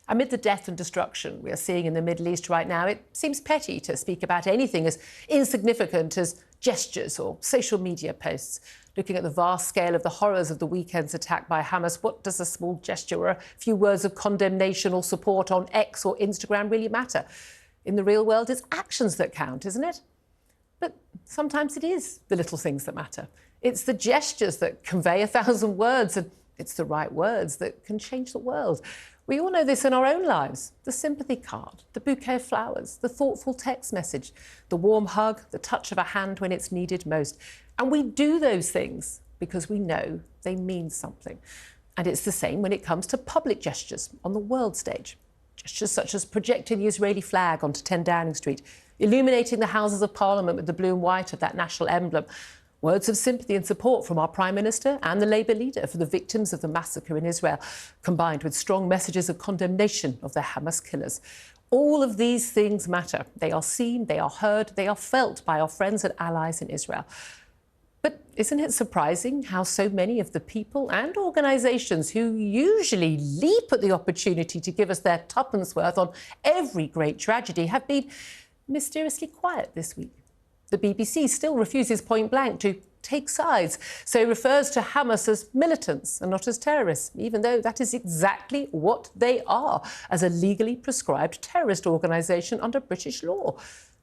Amid the death and destruction we are seeing in the Middle East right now, it seems petty to speak about anything as insignificant as gestures or social media posts. Looking at the vast scale of the horrors of the weekend's attack by Hamas, what does a small gesture or a few words of condemnation or support on X or Instagram really matter? In the real world, it's actions that count, isn't it? But sometimes it is the little things that matter. It's the gestures that convey 1,000 words, and it's the right words that can change the world. We all know this in our own lives. The sympathy card, the bouquet of flowers, the thoughtful text message, the warm hug, the touch of a hand when it's needed most. And we do those things because we know they mean something. And it's the same when it comes to public gestures on the world stage. Gestures such as projecting the Israeli flag onto 10 Downing Street, illuminating the Houses of Parliament with the blue and white of that national emblem, words of sympathy and support from our Prime Minister and the Labour leader for the victims of the massacre in Israel, combined with strong messages of condemnation of the Hamas killers. All of these things matter. They are seen, they are heard, they are felt by our friends and allies in Israel. But isn't it surprising how so many of the people and organisations who usually leap at the opportunity to give us their tuppence worth on every great tragedy have been mysteriously quiet this week? The BBC still refuses point blank to take sides, so it refers to Hamas as militants and not as terrorists, even though that is exactly what they are, as a legally prescribed terrorist organisation under British law.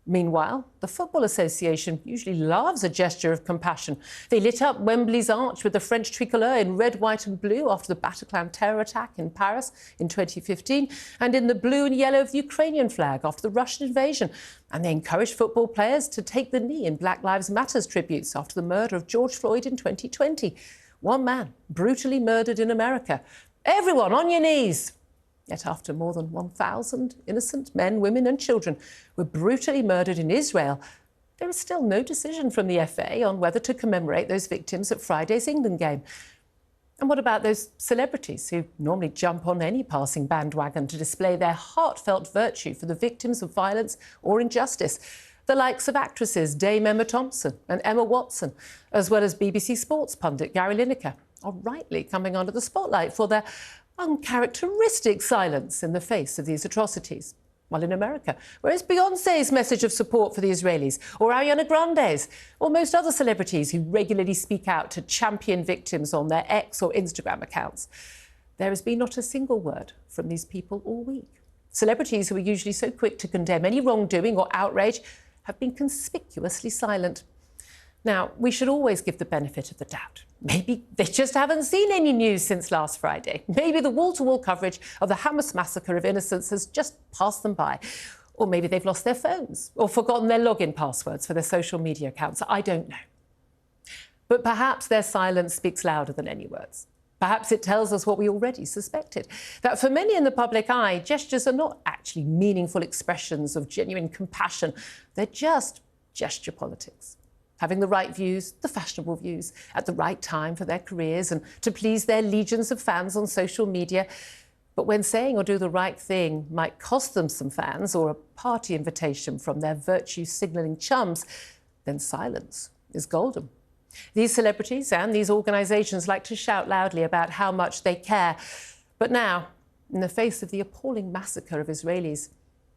Meanwhile, the Football Association usually loves a gesture of compassion. They lit up Wembley's arch with the French tricolour in red, white and blue after the Bataclan terror attack in Paris in 2015, and in the blue and yellow of the Ukrainian flag after the Russian invasion. And they encouraged football players to take the knee in Black Lives Matter tributes after the murder of George Floyd in 2020. One man brutally murdered in America. Everyone on your knees! Yet after more than 1,000 innocent men, women and children were brutally murdered in Israel, there is still no decision from the FA on whether to commemorate those victims at Friday's England game. And what about those celebrities who normally jump on any passing bandwagon to display their heartfelt virtue for the victims of violence or injustice? The likes of actresses Dame Emma Thompson and Emma Watson, as well as BBC Sports pundit Gary Lineker, are rightly coming under the spotlight for their uncharacteristic silence in the face of these atrocities. While in America, whereas Beyoncé's message of support for the Israelis, or Ariana Grande's, or most other celebrities who regularly speak out to champion victims on their X or Instagram accounts, there has been not a single word from these people all week. Celebrities who are usually so quick to condemn any wrongdoing or outrage have been conspicuously silent. Now, we should always give the benefit of the doubt. Maybe they just haven't seen any news since last Friday. Maybe the wall-to-wall coverage of the Hamas massacre of innocents has just passed them by. Or maybe they've lost their phones or forgotten their login passwords for their social media accounts. I don't know. But perhaps their silence speaks louder than any words. Perhaps it tells us what we already suspected, that for many in the public eye, gestures are not actually meaningful expressions of genuine compassion. They're just gesture politics. Having the right views, the fashionable views, at the right time for their careers and to please their legions of fans on social media. But when saying or do the right thing might cost them some fans or a party invitation from their virtue-signalling chums, then silence is golden. These celebrities and these organisations like to shout loudly about how much they care. But now, in the face of the appalling massacre of Israelis,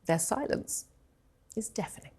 their silence is deafening.